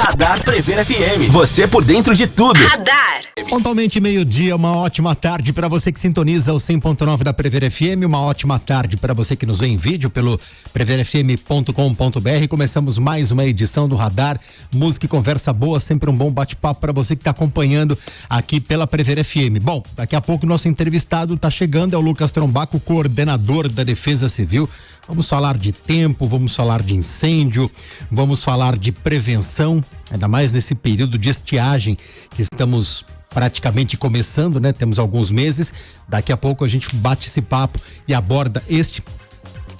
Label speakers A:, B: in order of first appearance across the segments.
A: Radar Prever FM. Você por dentro de tudo.
B: Radar.
C: Pontualmente meio-dia, uma ótima tarde para você que sintoniza o 100.9 da Prever FM, uma ótima tarde para você que nos vê em vídeo pelo preverfm.com.br. Começamos mais uma edição do Radar, música e conversa boa, sempre um bom bate-papo para você que está acompanhando aqui pela Prever FM. Bom, daqui a pouco o nosso entrevistado está chegando, é o Lucas Trombaco, coordenador da Defesa Civil. Vamos falar de tempo, vamos falar de incêndio, vamos falar de prevenção, ainda mais nesse período de estiagem que estamos praticamente começando, né? Temos alguns meses. Daqui a pouco a gente bate esse papo e aborda este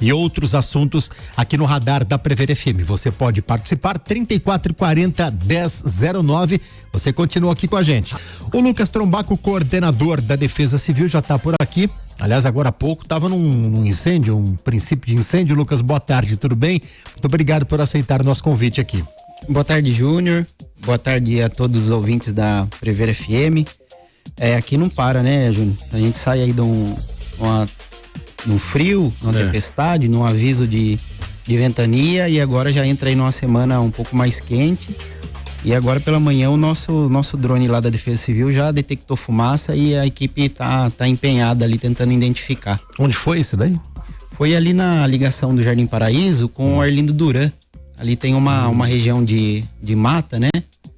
C: e outros assuntos aqui no Radar da Prever FM. Você pode participar, 3440-1009. Você continua aqui com a gente. O Lucas Trombaco, coordenador da Defesa Civil, já está por aqui. Aliás, agora há pouco estava num incêndio, um princípio de incêndio. Lucas, boa tarde, tudo bem? Muito obrigado por aceitar o nosso convite aqui.
D: Boa tarde, Júnior. Boa tarde a todos os ouvintes da Prever FM. Aqui não para, né, Júnior? A gente sai aí de um frio, numa tempestade, num aviso de ventania, e agora já entra aí numa semana um pouco mais quente. E agora pela manhã o nosso drone lá da Defesa Civil já detectou fumaça e a equipe tá empenhada ali tentando identificar.
C: Onde foi isso daí?
D: Foi ali na ligação do Jardim Paraíso com o Arlindo Duran. Ali tem uma região de mata, né?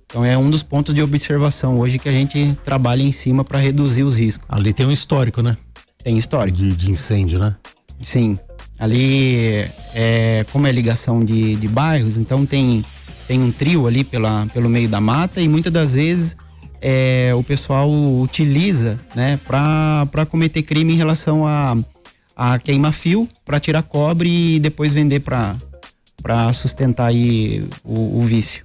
D: Então é um dos pontos de observação hoje que a gente trabalha em cima para reduzir os riscos.
C: Ali tem um histórico, né?
D: Tem histórico.
C: De incêndio, né?
D: Sim. Ali, como é ligação de bairros, então tem um trio ali pelo meio da mata, e muitas das vezes o pessoal utiliza, né, para cometer crime em relação a queima-fio, para tirar cobre e depois vender para sustentar aí o vício.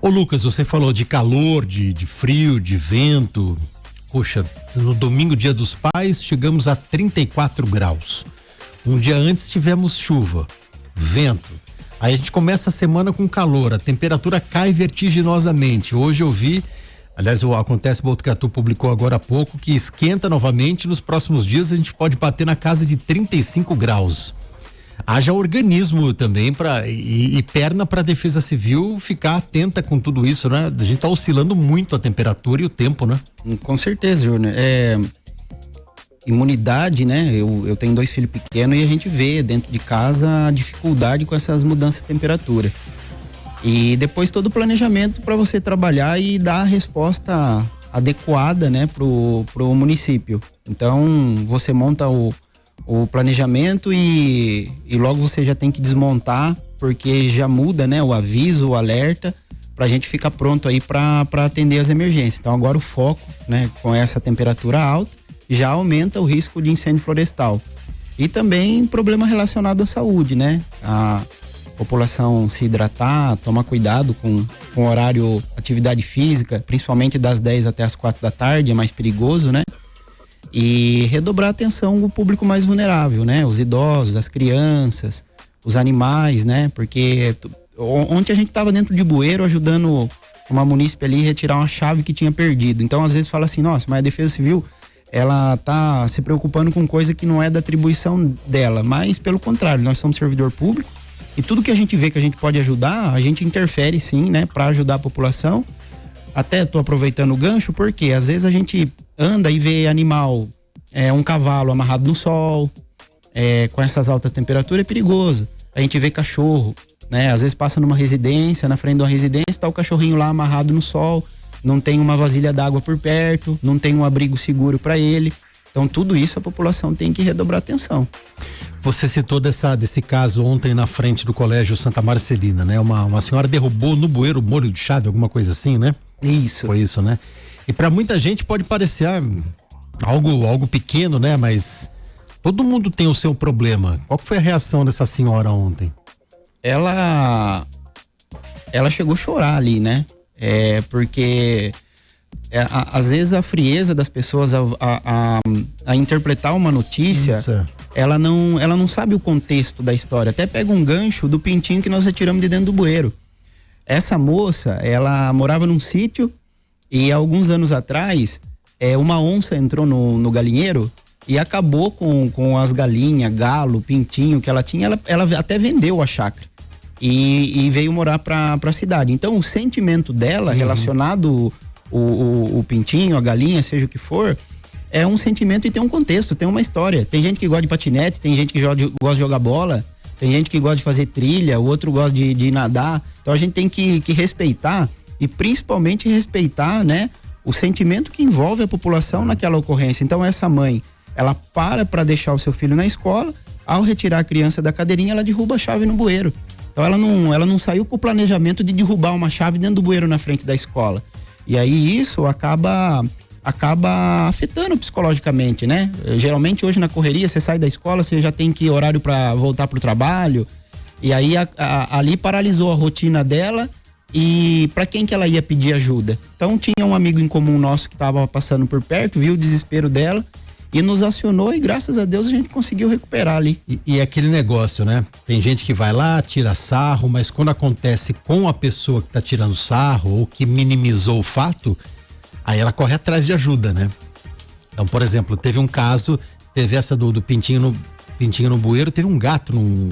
C: Ô Lucas, você falou de calor, de frio, de vento. Poxa, no domingo, dia dos pais, chegamos a 34 graus. Um dia antes tivemos chuva, vento. Aí a gente começa a semana com calor, a temperatura cai vertiginosamente. Hoje eu vi, aliás, o Acontece Botucatu publicou agora há pouco que esquenta novamente. Nos próximos dias a gente pode bater na casa de 35 graus. Haja organismo também e perna para a Defesa Civil ficar atenta com tudo isso, né? A gente tá oscilando muito a temperatura e o tempo, né?
D: Com certeza, Júnior. Imunidade, né? Eu tenho 2 filhos pequenos e a gente vê dentro de casa a dificuldade com essas mudanças de temperatura. E depois todo o planejamento para você trabalhar e dar a resposta adequada, né, pro município. Então você monta o planejamento e logo você já tem que desmontar, porque já muda, né, o aviso, o alerta, pra gente ficar pronto aí para atender as emergências. Então agora o foco, né, com essa temperatura alta, já aumenta o risco de incêndio florestal. E também problema relacionado à saúde, né? A população se hidratar, tomar cuidado com o horário atividade física, principalmente das 10 até as 4 da tarde, é mais perigoso, né? E redobrar a atenção do público mais vulnerável, né? Os idosos, as crianças, os animais, né? Porque ontem a gente estava dentro de bueiro ajudando uma munícipe ali a retirar uma chave que tinha perdido. Então às vezes fala assim, nossa, mas a Defesa Civil, ela tá se preocupando com coisa que não é da atribuição dela, mas pelo contrário, nós somos servidor público e tudo que a gente vê que a gente pode ajudar, a gente interfere sim, né? Para ajudar a população. Até tô aproveitando o gancho, porque às vezes a gente anda e vê animal, um cavalo amarrado no sol, com essas altas temperaturas é perigoso. A gente vê cachorro, né? Às vezes passa numa residência, na frente de uma residência, tá o cachorrinho lá amarrado no sol, não tem uma vasilha d'água por perto, não tem um abrigo seguro para ele. Então tudo isso a população tem que redobrar atenção.
C: Você citou desse caso ontem na frente do Colégio Santa Marcelina, né? Uma senhora derrubou no bueiro molho de chave, alguma coisa assim, né?
D: Isso.
C: Foi isso, né? E para muita gente pode parecer algo pequeno, né? Mas todo mundo tem o seu problema. Qual que foi a reação dessa senhora ontem?
D: Ela chegou a chorar ali, né? Porque às vezes a frieza das pessoas a interpretar uma notícia, ela não sabe o contexto da história. Até pega um gancho do pintinho que nós retiramos de dentro do bueiro. Essa moça, ela morava num sítio e alguns anos atrás, uma onça entrou no galinheiro e acabou com as galinhas, galo, pintinho que ela tinha. Ela até vendeu a chácara. e veio morar para a cidade. Então o sentimento dela relacionado o pintinho, a galinha, seja o que for, é um sentimento e tem um contexto, tem uma história. Tem gente que gosta de patinete, tem gente que gosta de jogar bola, tem gente que gosta de fazer trilha, o outro gosta de nadar. Então a gente tem que respeitar e principalmente respeitar, né, o sentimento que envolve a população naquela ocorrência. Então essa mãe, ela para deixar o seu filho na escola, ao retirar a criança da cadeirinha, ela derruba a chave no bueiro. Então ela não saiu com o planejamento de derrubar uma chave dentro do bueiro na frente da escola. E aí isso acaba afetando psicologicamente, né? Geralmente hoje na correria, você sai da escola, você já tem que horário para voltar pro trabalho, e aí ali paralisou a rotina dela. E para quem que ela ia pedir ajuda? Então tinha um amigo em comum nosso que estava passando por perto, viu o desespero dela e nos acionou, e graças a Deus a gente conseguiu recuperar ali.
C: E aquele negócio, né? Tem gente que vai lá, tira sarro, mas quando acontece com a pessoa que tá tirando sarro ou que minimizou o fato, aí ela corre atrás de ajuda, né? Então, por exemplo, teve um caso, teve essa do pintinho no bueiro, teve um gato no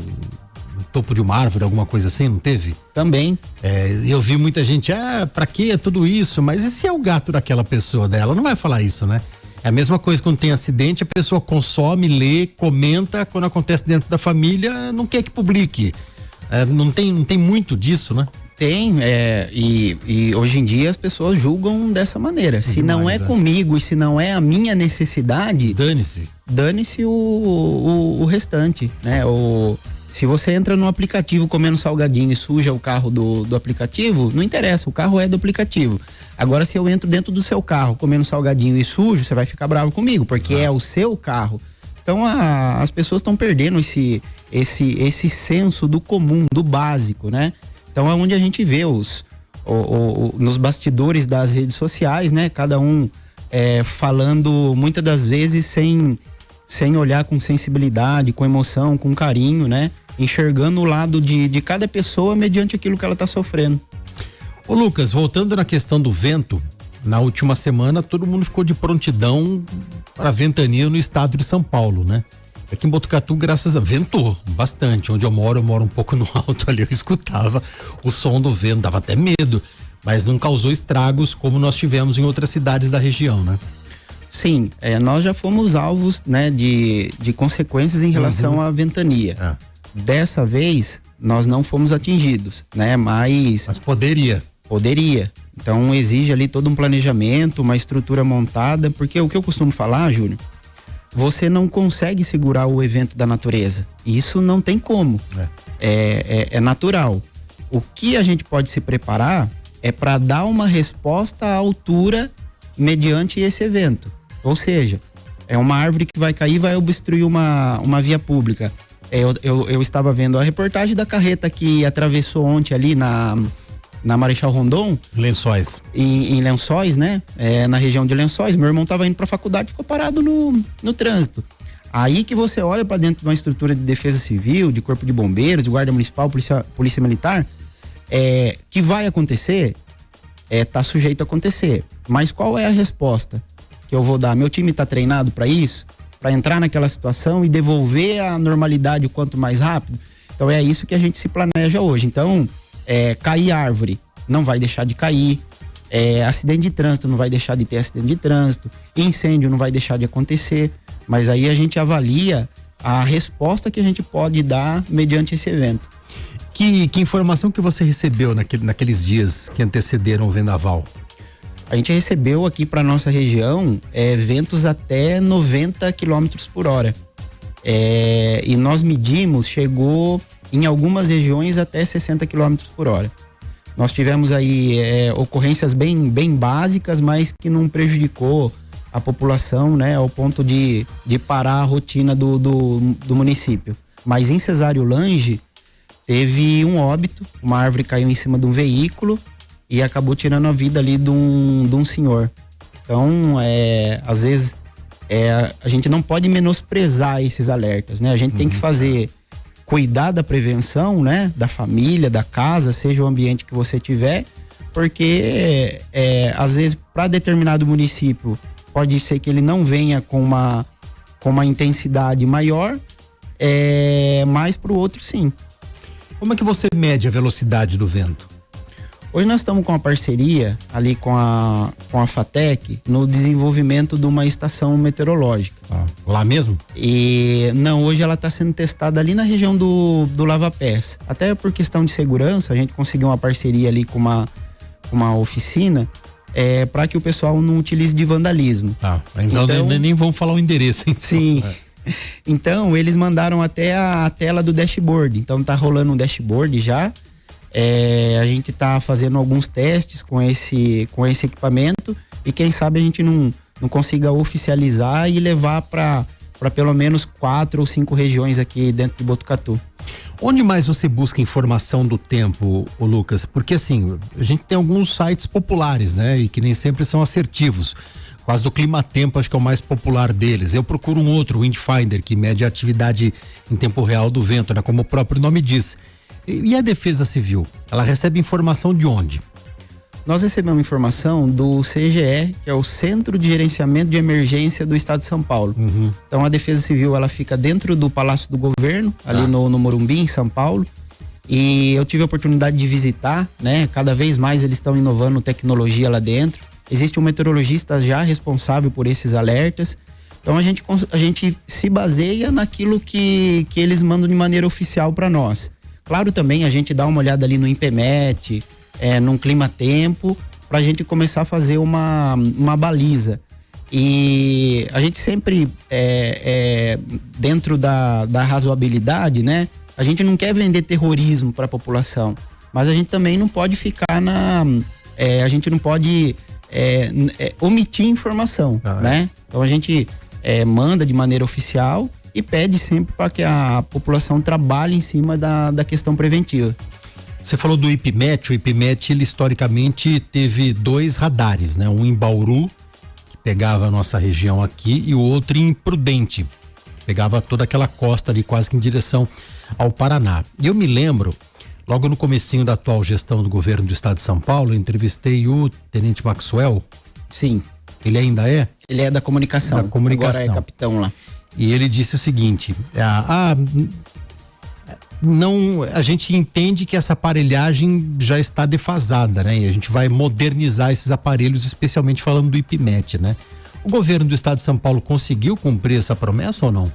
C: topo de uma árvore, alguma coisa assim, não teve?
D: Também.
C: Eu vi muita gente, pra que tudo isso? Mas e se é o gato daquela pessoa dela? Não vai falar isso, né? É a mesma coisa quando tem acidente, a pessoa consome, lê, comenta, quando acontece dentro da família, não quer que publique. Não tem muito disso, né?
D: Tem, e hoje em dia as pessoas julgam dessa maneira. Se
C: Demais,
D: não é comigo e se não é a minha necessidade, dane-se o restante, né? Se você entra no aplicativo comendo salgadinho e suja o carro do aplicativo, não interessa, o carro é do aplicativo. Agora, se eu entro dentro do seu carro comendo salgadinho e sujo, você vai ficar bravo comigo, porque é o seu carro. Então as pessoas estão perdendo esse senso do comum, do básico, né? Então é onde a gente vê nos bastidores das redes sociais, né? Cada um falando muitas das vezes sem olhar com sensibilidade, com emoção, com carinho, né? Enxergando o lado de cada pessoa mediante aquilo que ela está sofrendo.
C: Ô Lucas, voltando na questão do vento, na última semana todo mundo ficou de prontidão para ventania no estado de São Paulo, né? Aqui em Botucatu, ventou bastante. Onde eu moro um pouco no alto ali, eu escutava o som do vento, dava até medo, mas não causou estragos como nós tivemos em outras cidades da região, né?
D: Sim, nós já fomos alvos, né, de consequências em relação à ventania. Dessa vez, nós não fomos atingidos, né? Mas
C: poderia.
D: Então exige ali todo um planejamento, uma estrutura montada, porque o que eu costumo falar, Júnior, você não consegue segurar o evento da natureza. Isso não tem como. É natural. O que a gente pode se preparar é para dar uma resposta à altura mediante esse evento. Ou seja, é uma árvore que vai cair, vai obstruir uma via pública. Eu estava vendo a reportagem da carreta que atravessou ontem ali na Marechal Rondon.
C: Lençóis.
D: Em Lençóis, né? Na região de Lençóis. Meu irmão estava indo para a faculdade e ficou parado no trânsito. Aí que você olha para dentro de uma estrutura de defesa civil, de corpo de bombeiros, de guarda municipal, polícia militar, que vai acontecer, tá sujeito a acontecer. Mas qual é a resposta que eu vou dar? Meu time está treinado para isso? Para entrar naquela situação e devolver a normalidade o quanto mais rápido? Então é isso que a gente se planeja hoje. Então, cair árvore não vai deixar de cair, acidente de trânsito não vai deixar de ter acidente de trânsito, incêndio não vai deixar de acontecer, mas aí a gente avalia a resposta que a gente pode dar mediante esse evento.
C: Que informação que você recebeu naqueles dias que antecederam o vendaval?
D: A gente recebeu aqui para nossa região ventos até 90 km por hora. E nós medimos, chegou em algumas regiões até 60 km por hora. Nós tivemos aí ocorrências bem básicas, mas que não prejudicou a população, né, ao ponto de parar a rotina do município. Mas em Cesário Lange teve um óbito, uma árvore caiu em cima de um veículo e acabou tirando a vida ali de um senhor. Então, às vezes, a gente não pode menosprezar esses alertas, né? A gente tem que cuidar da prevenção, né? Da família, da casa, seja o ambiente que você tiver, porque às vezes para determinado município pode ser que ele não venha com uma intensidade maior, mas para o outro sim.
C: Como é que você mede a velocidade do vento?
D: Hoje nós estamos com uma parceria ali com a FATEC no desenvolvimento de uma estação meteorológica.
C: Lá mesmo?
D: E não, hoje ela está sendo testada ali na região do Lava Pés. Até por questão de segurança, a gente conseguiu uma parceria ali com uma oficina para que o pessoal não utilize de vandalismo.
C: Então nem vamos falar o endereço, hein?
D: Sim. Então, eles mandaram até a tela do dashboard. Então, tá rolando um dashboard já. A gente tá fazendo alguns testes com esse equipamento e quem sabe a gente não consiga oficializar e levar para pelo menos 4 ou 5 regiões aqui dentro de Botucatu.
C: Onde mais você busca informação do tempo, ô Lucas? Porque assim, a gente tem alguns sites populares, né? E que nem sempre são assertivos. Quase do Climatempo, acho que é o mais popular deles. Eu procuro um outro, o Windfinder, que mede a atividade em tempo real do vento, né? Como o próprio nome diz. E a Defesa Civil? Ela recebe informação de onde?
D: Nós recebemos informação do CGE, que é o Centro de Gerenciamento de Emergência do Estado de São Paulo.
C: Uhum.
D: Então a Defesa Civil, ela fica dentro do Palácio do Governo, ali no Morumbi, em São Paulo. E eu tive a oportunidade de visitar, né? Cada vez mais eles estão inovando tecnologia lá dentro. Existe um meteorologista já responsável por esses alertas. Então a gente se baseia naquilo que eles mandam de maneira oficial para nós. Claro, também a gente dá uma olhada ali no IPMET, num Climatempo, para a gente começar a fazer uma baliza. E a gente sempre, dentro da razoabilidade, né? A gente não quer vender terrorismo para a população, mas a gente também não pode ficar a gente não pode omitir informação, né? Então a gente manda de maneira oficial e pede sempre para que a população trabalhe em cima da questão preventiva.
C: Você falou do IPMET. O IPMET, ele historicamente teve 2 radares, né? Um em Bauru, que pegava a nossa região aqui, e o outro em Prudente, pegava toda aquela costa ali quase que em direção ao Paraná. E eu me lembro, logo no comecinho da atual gestão do governo do estado de São Paulo, eu entrevistei o Tenente Maxwell.
D: Sim.
C: Ele ainda é?
D: Ele é da comunicação. Agora é capitão lá.
C: E ele disse o seguinte: não, a gente entende que essa aparelhagem já está defasada, né? E a gente vai modernizar esses aparelhos, especialmente falando do IPMET, né? O governo do estado de São Paulo conseguiu cumprir essa promessa ou não?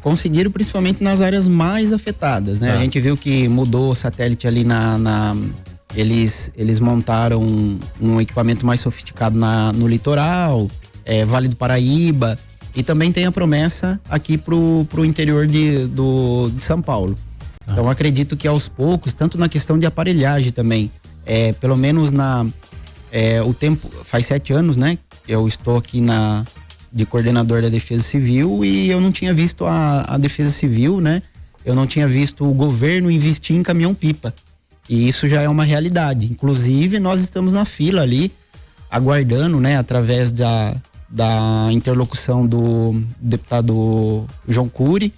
D: Conseguiram, principalmente nas áreas mais afetadas, né? A gente viu que mudou o satélite ali eles montaram um equipamento mais sofisticado no litoral, Vale do Paraíba, e também tem a promessa aqui pro interior de São Paulo. Então acredito que aos poucos, tanto na questão de aparelhagem também, pelo menos o tempo, faz 7 anos, né? Eu estou aqui de coordenador da Defesa Civil e eu não tinha visto a Defesa Civil, né? Eu não tinha visto o governo investir em caminhão-pipa. E isso já é uma realidade. Inclusive, nós estamos na fila ali, aguardando, né? Através da interlocução do deputado João Cury,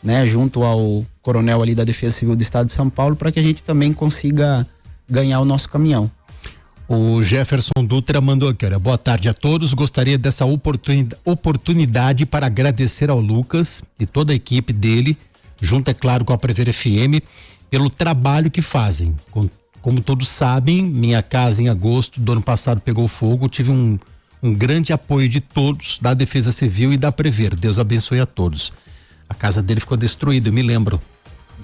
D: né? Junto ao coronel ali da Defesa Civil do Estado de São Paulo, para que a gente também consiga ganhar o nosso caminhão.
C: O Jefferson Dutra mandou aqui, olha, boa tarde a todos, gostaria dessa oportunidade para agradecer ao Lucas e toda a equipe dele, junto, é claro, com a Prever FM, pelo trabalho que fazem. Como todos sabem, minha casa em agosto do ano passado pegou fogo, tive um grande apoio de todos, da Defesa Civil e da Prever. Deus abençoe a todos. A casa dele ficou destruída, eu me lembro.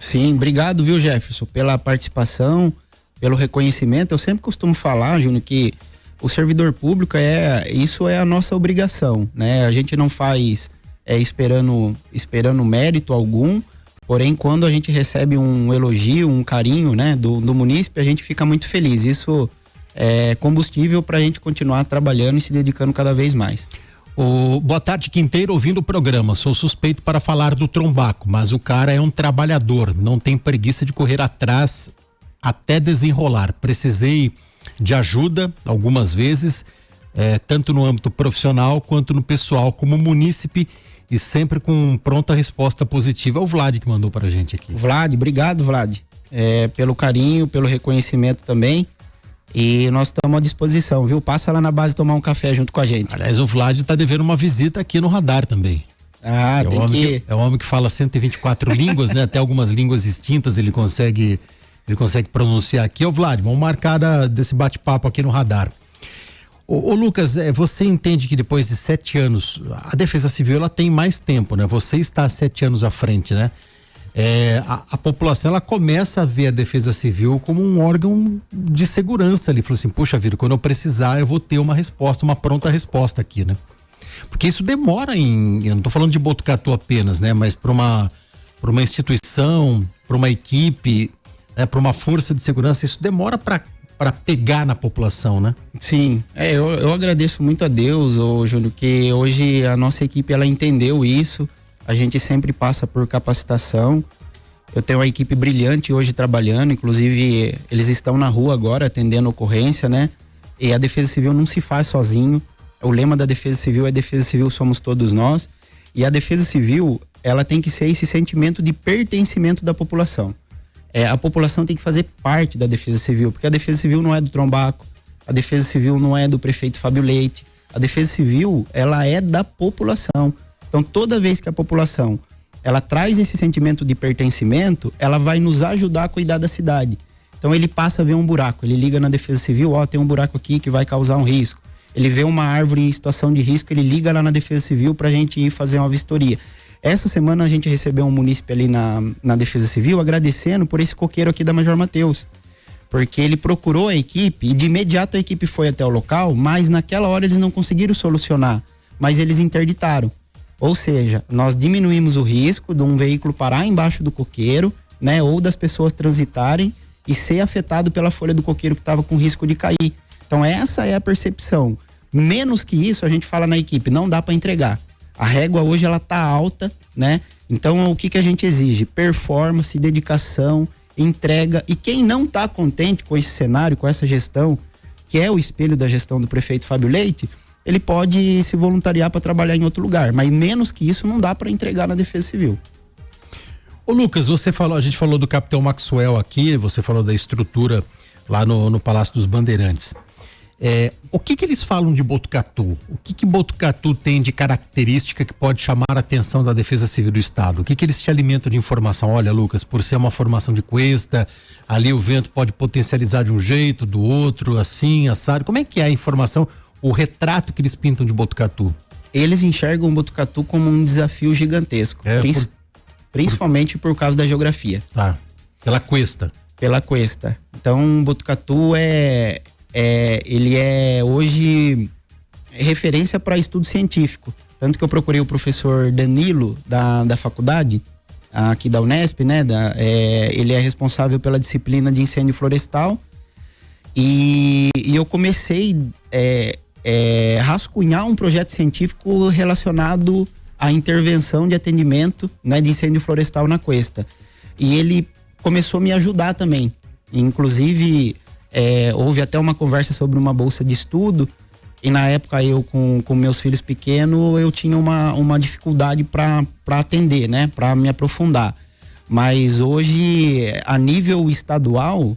D: Sim, obrigado, viu, Jefferson, pela participação, pelo reconhecimento. Eu sempre costumo falar, Júnior, que o servidor público isso é a nossa obrigação, né? A gente não faz esperando mérito algum, porém quando a gente recebe um elogio, um carinho, né, do munícipe, a gente fica muito feliz. Isso é combustível para a gente continuar trabalhando e se dedicando cada vez mais.
C: Boa tarde, Quinteiro, ouvindo o programa. Sou suspeito para falar do Trombaco, mas o cara é um trabalhador, não tem preguiça de correr atrás até desenrolar. Precisei de ajuda algumas vezes, tanto no âmbito profissional quanto no pessoal, como munícipe, e sempre com pronta resposta positiva. É o Vlad que mandou pra gente aqui.
D: Vlad, obrigado, Vlad, pelo carinho, pelo reconhecimento também. E nós estamos à disposição, viu? Passa lá na base tomar um café junto com a gente.
C: Aliás, o Vlad tá devendo uma visita aqui no radar também. É um homem que fala 124 línguas, né? Até algumas línguas extintas ele consegue pronunciar aqui. Ô Vlad, vamos marcar desse bate-papo aqui no radar. Ô Lucas, você entende que depois de 7 anos, a Defesa Civil ela tem mais tempo, né? Você está 7 anos à frente, né? A população ela começa a ver a Defesa Civil como um órgão de segurança. Ele falou assim, puxa vida, quando eu precisar eu vou ter uma resposta, uma pronta resposta aqui, né? Porque isso demora eu não estou falando de Botucatu apenas, né? Mas para uma instituição, para uma equipe, né? Para uma força de segurança, isso demora para pegar na população, né?
D: Sim, eu agradeço muito a Deus, Júlio, que hoje a nossa equipe ela entendeu isso. A gente sempre passa por capacitação. Eu tenho uma equipe brilhante hoje trabalhando, inclusive eles estão na rua agora atendendo ocorrência, né? E a Defesa Civil não se faz sozinho. O lema da Defesa Civil é Defesa Civil somos todos nós. E a Defesa Civil, ela tem que ser esse sentimento de pertencimento da população. A população tem que fazer parte da Defesa Civil, porque a Defesa Civil não é do Trombaco, a Defesa Civil não é do prefeito Fábio Leite, a Defesa Civil, ela é da população. Então, toda vez que a população, ela traz esse sentimento de pertencimento, ela vai nos ajudar a cuidar da cidade. Então, ele passa a ver um buraco, ele liga na Defesa Civil, tem um buraco aqui que vai causar um risco. Ele vê uma árvore em situação de risco, ele liga lá na Defesa Civil pra gente ir fazer uma vistoria. Essa semana a gente recebeu um munícipe ali na Defesa Civil agradecendo por esse coqueiro aqui da Major Mateus, porque ele procurou a equipe e de imediato a equipe foi até o local, mas naquela hora eles não conseguiram solucionar, mas eles interditaram. Ou seja, nós diminuímos o risco de um veículo parar embaixo do coqueiro, né, ou das pessoas transitarem e ser afetado pela folha do coqueiro que estava com risco de cair. Então essa é a percepção. Menos que isso a gente fala na equipe, não dá para entregar. A régua hoje ela tá alta, né? Então o que a gente exige? Performance, dedicação, entrega. E quem não tá contente com esse cenário, com essa gestão, que é o espelho da gestão do prefeito Fábio Leite, ele pode se voluntariar para trabalhar em outro lugar. Mas menos que isso não dá para entregar na Defesa Civil.
C: Ô Lucas, a gente falou do Capitão Maxwell aqui, você falou da estrutura lá no Palácio dos Bandeirantes. O que eles falam de Botucatu? O que Botucatu tem de característica que pode chamar a atenção da Defesa Civil do Estado? O que eles te alimentam de informação? Olha, Lucas, por ser uma formação de cuesta, ali o vento pode potencializar de um jeito, do outro, assim, assado. Como é que é a informação, o retrato que eles pintam de Botucatu? Eles enxergam Botucatu como um desafio gigantesco, principalmente por causa da geografia. Tá, pela cuesta. Pela cuesta. Então, Botucatu ele é hoje referência para estudo científico. Tanto que eu procurei o professor Danilo da faculdade, aqui da Unesp, né? Ele é responsável pela disciplina de incêndio florestal. E eu comecei rascunhar um projeto científico relacionado à intervenção de atendimento, né, de incêndio florestal na cuesta. E ele começou a me ajudar também. Inclusive, houve até uma conversa sobre uma bolsa de estudo, e na época eu com meus filhos pequenos eu tinha uma dificuldade para atender, né, para me aprofundar. Mas hoje, a nível estadual,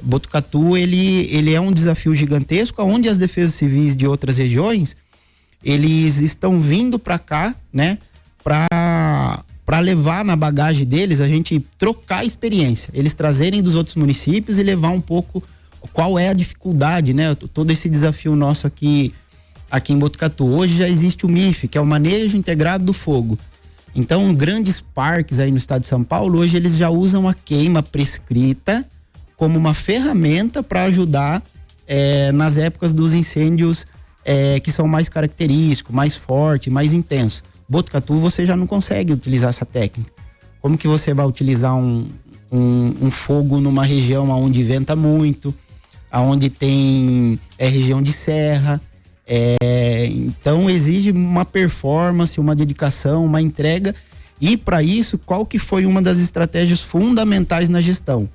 C: Botucatu ele é um desafio gigantesco, onde as defesas civis de outras regiões eles estão vindo para cá, né, para levar na bagagem deles, a gente trocar experiência, eles trazerem dos outros municípios e levar um pouco qual é a dificuldade, né? Todo esse desafio nosso aqui em Botucatu. Hoje já existe o MIF, que é o Manejo Integrado do Fogo. Então, grandes parques aí no estado de São Paulo, hoje eles já usam a queima prescrita como uma ferramenta para ajudar nas épocas dos incêndios que são mais característicos, mais fortes, mais intensos. Botucatu você já não consegue utilizar essa técnica. Como que você vai utilizar um fogo numa região onde venta muito, onde tem região de serra? Então exige uma performance, uma dedicação, uma entrega. E para isso, qual que foi uma das estratégias fundamentais na gestão?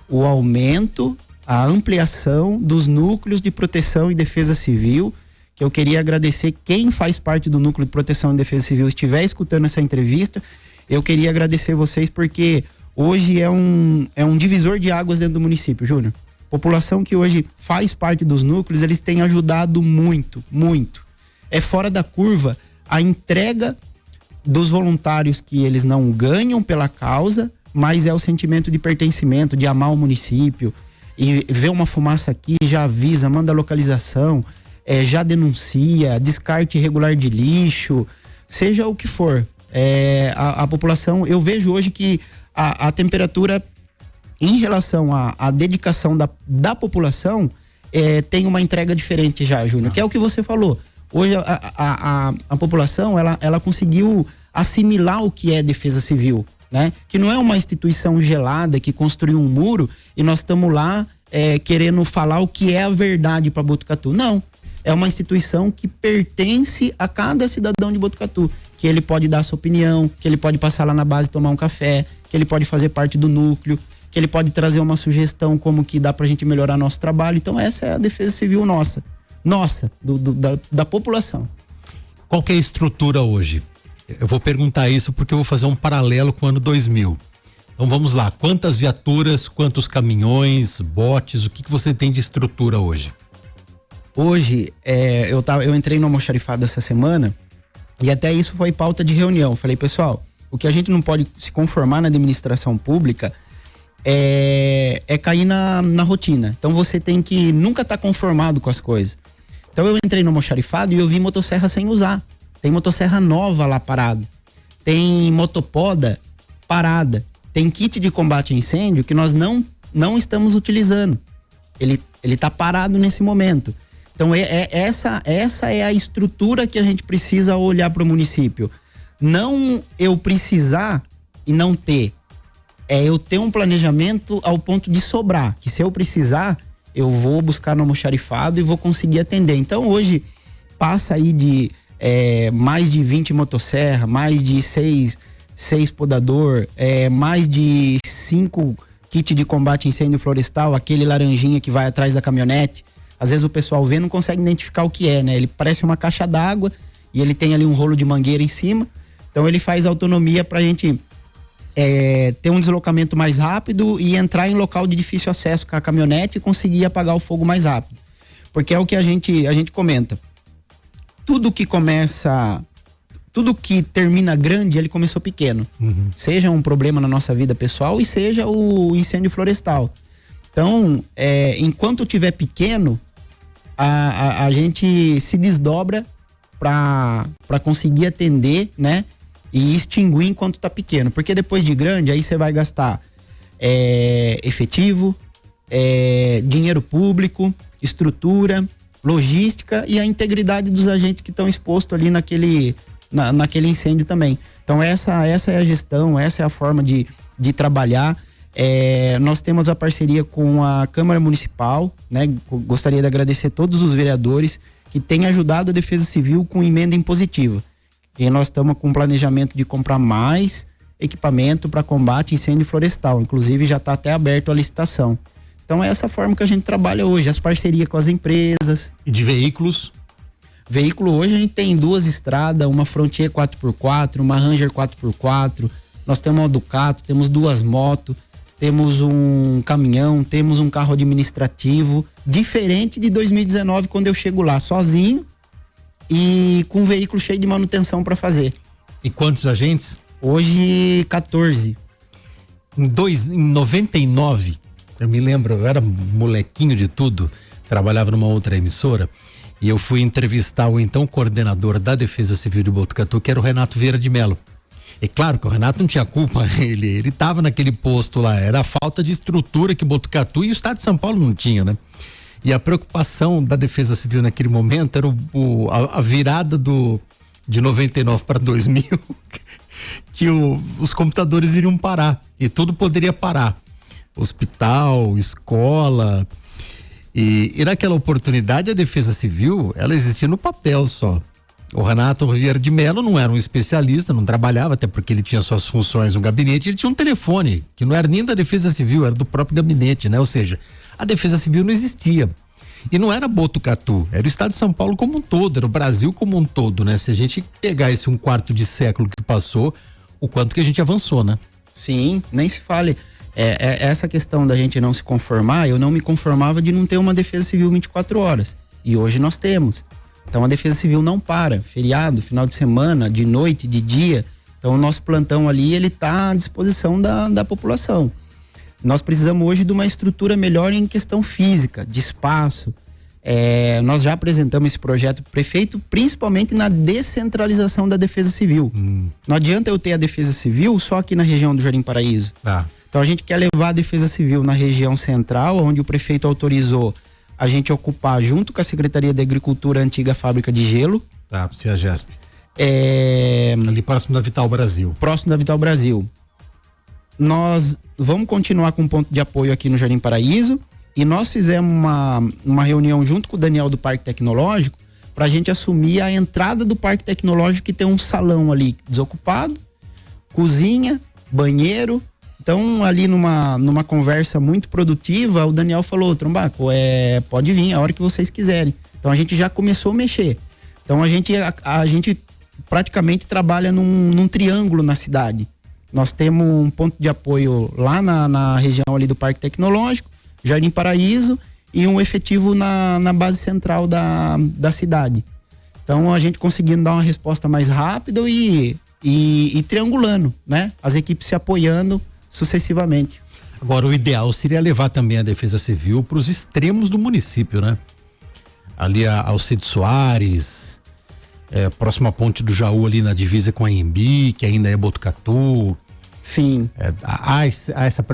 C: O aumento, a ampliação dos núcleos de proteção e defesa civil, que eu queria agradecer quem faz parte do núcleo de proteção e defesa civil estiver escutando essa entrevista. Eu queria agradecer vocês porque hoje é um divisor de águas dentro do município, Júnior. População que hoje faz parte dos núcleos, eles têm ajudado muito, muito. É fora da curva
D: a entrega dos voluntários que eles não ganham pela causa, mas é o sentimento de pertencimento, de amar o município, e ver uma fumaça aqui, já avisa, manda localização, já denuncia, descarte irregular de lixo, seja o que for. A população, eu vejo hoje que a temperatura em relação à dedicação da população tem uma entrega diferente já, Júnior, que é o que você falou. Hoje a população, ela conseguiu assimilar o que é defesa civil, né? Que não é uma instituição gelada que construiu um muro e nós estamos lá querendo falar o que é a verdade para Botucatu. Não, é uma instituição que pertence a cada cidadão de Botucatu, que ele pode dar sua opinião, que ele pode passar lá na base tomar um café, que ele pode fazer parte do núcleo, que ele pode trazer uma sugestão como que dá pra gente melhorar nosso trabalho. Então essa é a defesa civil nossa, da população.
C: Qual que é a estrutura hoje? Eu vou perguntar isso porque eu vou fazer um paralelo com o ano 2000. Então vamos lá, quantas viaturas, quantos caminhões, botes, o que você tem de estrutura hoje?
D: Hoje, eu entrei no almoxarifado essa semana e até isso foi pauta de reunião. Falei, pessoal, o que a gente não pode se conformar na administração pública é cair na rotina. Então você tem que nunca estar conformado com as coisas. Então eu entrei no almoxarifado e eu vi motosserra sem usar. Tem motosserra nova lá parado. Tem motopoda parada. Tem kit de combate a incêndio que nós não estamos utilizando. Ele tá parado nesse momento. Então essa é a estrutura que a gente precisa olhar para o município. Não eu precisar e não ter. Eu ter um planejamento ao ponto de sobrar. Que se eu precisar, eu vou buscar no almoxarifado e vou conseguir atender. Então hoje passa aí de mais de 20 motosserra, mais de 6 podador, mais de 5 kit de combate a incêndio florestal, aquele laranjinha que vai atrás da caminhonete. Às vezes o pessoal vê, não consegue identificar o que é, né? Ele parece uma caixa d'água e ele tem ali um rolo de mangueira em cima. Então ele faz autonomia pra gente ter um deslocamento mais rápido e entrar em local de difícil acesso com a caminhonete e conseguir apagar o fogo mais rápido. Porque é o que a gente comenta. Tudo que termina grande, ele começou pequeno. Uhum. Seja um problema na nossa vida pessoal e seja o incêndio florestal. Então, enquanto tiver pequeno, a gente se desdobra para conseguir atender, né? E extinguir enquanto tá pequeno. Porque depois de grande, aí você vai gastar efetivo, dinheiro público, estrutura, logística e a integridade dos agentes que estão expostos ali naquele incêndio também. Então essa é a gestão, essa é a forma de trabalhar. Nós temos a parceria com a Câmara Municipal, né? Gostaria de agradecer todos os vereadores que têm ajudado a Defesa Civil com emenda impositiva. E nós estamos com um planejamento de comprar mais equipamento para combate a incêndio florestal. Inclusive já está até aberto a licitação. Então é essa forma que a gente trabalha hoje, as parcerias com as empresas.
C: E de veículos?
D: Veículo hoje a gente tem 2 estradas, uma Frontier 4x4, uma Ranger 4x4, nós temos uma Ducato, temos 2 motos, temos um caminhão, temos um carro administrativo, diferente de 2019 quando eu chego lá sozinho e com um veículo cheio de manutenção para fazer.
C: E quantos agentes?
D: Hoje 14.
C: Em 99, eu me lembro, eu era molequinho de tudo, trabalhava numa outra emissora e eu fui entrevistar o então coordenador da Defesa Civil de Botucatu, que era o Renato Vieira de Mello. É claro que o Renato não tinha culpa, ele estava naquele posto lá, era a falta de estrutura que Botucatu e o estado de São Paulo não tinha, né? E a preocupação da Defesa Civil naquele momento era a virada de 99 para 2000, que os computadores iriam parar e tudo poderia parar. Hospital, escola. E naquela oportunidade a Defesa Civil, ela existia no papel só. O Renato Vieira de Mello não era um especialista, não trabalhava, até porque ele tinha suas funções no gabinete, ele tinha um telefone, que não era nem da Defesa Civil, era do próprio gabinete, né? Ou seja, a Defesa Civil não existia. E não era Botucatu, era o estado de São Paulo como um todo, era o Brasil como um todo, né? Se a gente pegar esse 1/4 de século que passou, o quanto que a gente avançou, né?
D: Sim, nem se fale. Essa questão da gente não se conformar, eu não me conformava de não ter uma Defesa Civil 24 horas. E hoje nós temos. Então a Defesa Civil não para, feriado, final de semana, de noite, de dia. Então o nosso plantão ali, ele tá à disposição da população. Nós precisamos hoje de uma estrutura melhor em questão física, de espaço. Nós já apresentamos esse projeto pro prefeito, principalmente na descentralização da Defesa Civil. Não adianta eu ter a Defesa Civil só aqui na região do Jardim Paraíso. Então a gente quer levar a Defesa Civil na região central, onde o prefeito autorizou a gente ocupar, junto com a Secretaria de Agricultura, a antiga fábrica de gelo.
C: Tá, CEAGESP. Ali próximo da Vital Brasil.
D: Próximo da Vital Brasil. Nós vamos continuar com um ponto de apoio aqui no Jardim Paraíso, e nós fizemos uma reunião junto com o Daniel do Parque Tecnológico para a gente assumir a entrada do Parque Tecnológico, que tem um salão ali desocupado, cozinha, banheiro. Então, ali numa conversa muito produtiva, o Daniel falou: Trombaco, pode vir a hora que vocês quiserem. Então a gente já começou a mexer. Então a gente praticamente trabalha num triângulo na cidade. Nós temos um ponto de apoio lá na região ali do Parque Tecnológico, Jardim Paraíso, e um efetivo na base central da cidade. Então a gente conseguindo dar uma resposta mais rápida e triangulando, né? As equipes se apoiando sucessivamente.
C: Agora, o ideal seria levar também a Defesa Civil para os extremos do município, né? Ali Alcide Soares, próximo à Ponte do Jaú, ali na divisa com a Anhembi, que ainda é Botucatu.
D: Sim.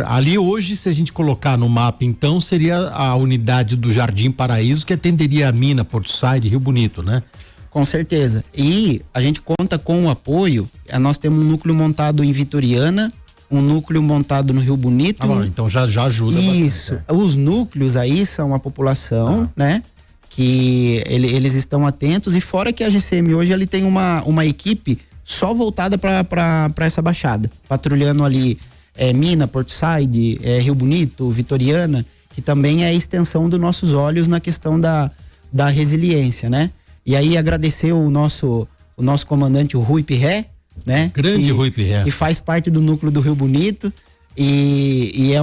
C: Ali hoje, se a gente colocar no mapa, então, seria a unidade do Jardim Paraíso, que atenderia a Mina, Porto Saíde, Rio Bonito, né?
D: Com certeza. E a gente conta com o apoio, nós temos um núcleo montado em Vitoriana, um núcleo montado no Rio Bonito.
C: Então já ajuda
D: isso, bastante. Os núcleos aí são a população, né? Que eles estão atentos, e fora que a GCM hoje ele tem uma equipe só voltada para essa baixada, patrulhando ali Mina, Porto Saíde, Rio Bonito, Vitoriana, que também é a extensão dos nossos olhos na questão da resiliência, né? E aí agradecer o nosso comandante, o Rui Pirré, né?
C: Grande Rui Pirré.
D: Que faz parte do núcleo do Rio Bonito e é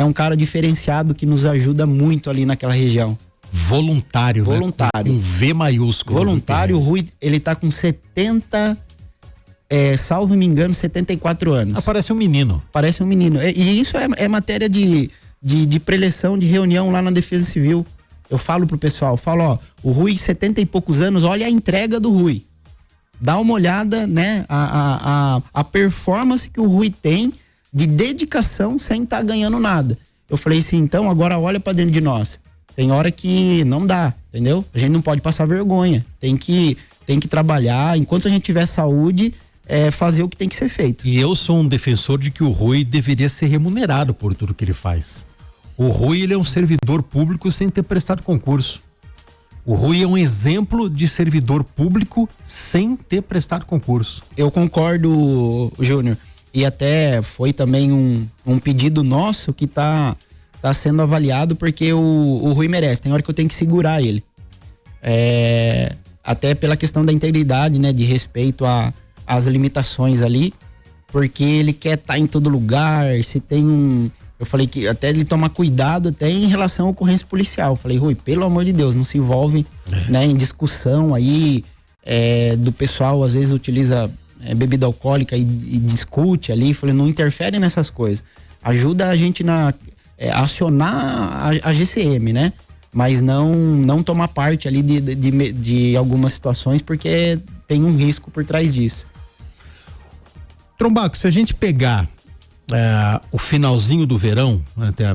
D: um cara diferenciado que nos ajuda muito ali naquela região.
C: Voluntário,
D: voluntário,
C: né? Com V maiúsculo.
D: Voluntário. O Rui, ele tá com 70, salvo me engano, 74 anos.
C: Parece um menino.
D: Parece um menino. E isso é matéria de preleção, de reunião lá na Defesa Civil. Eu falo pro pessoal, o Rui, 70 e poucos anos, olha a entrega do Rui. Dá uma olhada, né, a performance que o Rui tem de dedicação sem estar ganhando nada. Eu falei assim, então agora olha pra dentro de nós. Tem hora que não dá, entendeu? A gente não pode passar vergonha. Tem que trabalhar, enquanto a gente tiver saúde, fazer o que tem que ser feito.
C: E eu sou um defensor de que o Rui deveria ser remunerado por tudo que ele faz. O Rui, ele é um servidor público sem ter prestado concurso. O Rui é um exemplo de servidor público sem ter prestado concurso.
D: Eu concordo, Júnior. E até foi também um pedido nosso que tá sendo avaliado, porque o Rui merece. Tem hora que eu tenho que segurar ele. Até pela questão da integridade, né? De respeito às limitações ali. Porque ele quer estar em todo lugar. Se tem eu falei que até ele tomar cuidado até em relação à ocorrência policial. Eu falei, Rui, pelo amor de Deus, não se envolve né, em discussão aí do pessoal, às vezes utiliza bebida alcoólica e discute ali. Eu falei, não interfere nessas coisas. Ajuda a gente a acionar a GCM, né? Mas não tomar parte ali de algumas situações, porque tem um risco por trás disso.
C: Trombaco, se a gente pegar o finalzinho do verão, né, tem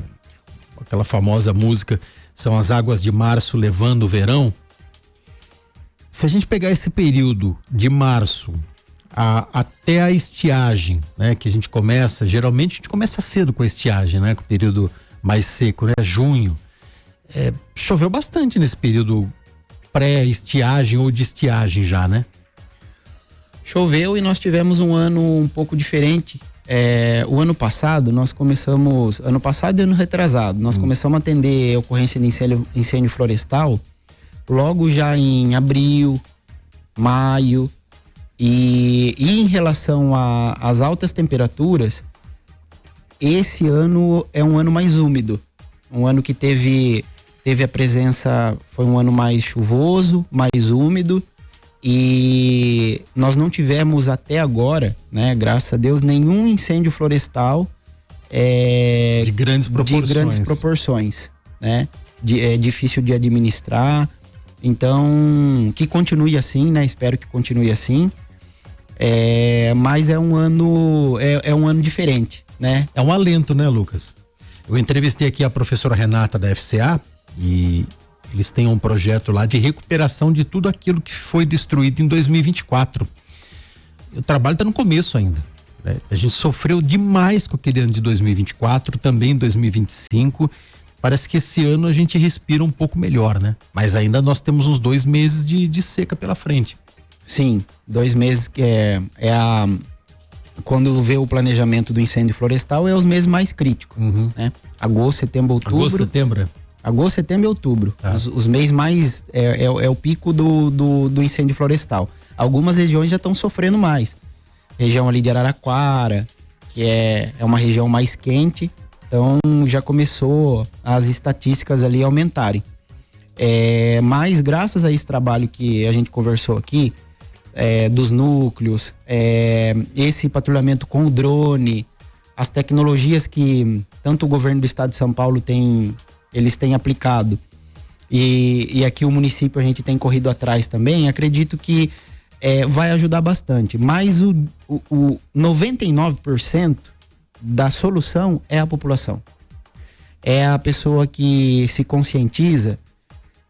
C: aquela famosa música, são as águas de março levando o verão. Se a gente pegar esse período de março até a estiagem, né, que a gente começa, geralmente a gente começa cedo com a estiagem, né, com o período mais seco, né, junho. Choveu bastante nesse período pré-estiagem ou de estiagem já, né?
D: Choveu e nós tivemos um ano um pouco diferente. O ano passado ano passado e ano retrasado, nós começamos a atender a ocorrência de incêndio florestal logo já em abril, maio, e em relação às altas temperaturas, esse ano é um ano mais úmido, um ano que teve teve a presença, foi um ano mais chuvoso, mais úmido, e nós não tivemos até agora, né, graças a Deus, nenhum incêndio florestal
C: de grandes
D: proporções, né? É difícil de administrar, então que continue assim, né? Espero que continue assim. Mas é um ano diferente, né?
C: É um alento, né, Lucas? Eu entrevistei aqui a professora Renata da FCA e eles têm um projeto lá de recuperação de tudo aquilo que foi destruído em 2024. O trabalho está no começo ainda, né? A gente sofreu demais com aquele ano de 2024, também em 2025. Parece que esse ano a gente respira um pouco melhor, né? Mas ainda nós temos uns 2 meses de seca pela frente.
D: Sim, 2 meses que quando vê o planejamento do incêndio florestal, é os meses mais críticos, né? Agosto, setembro, outubro. Agosto, setembro e outubro. Os meses mais é o pico do incêndio florestal. Algumas regiões já estão sofrendo mais. Região ali de Araraquara, que é uma região mais quente, então já começou as estatísticas ali a aumentarem. Mas graças a esse trabalho que a gente conversou aqui, dos núcleos, esse patrulhamento com o drone, as tecnologias que tanto o governo do estado de São Paulo eles têm aplicado e aqui o município a gente tem corrido atrás também, acredito que vai ajudar bastante, mas o 99% da solução é a população, é a pessoa que se conscientiza,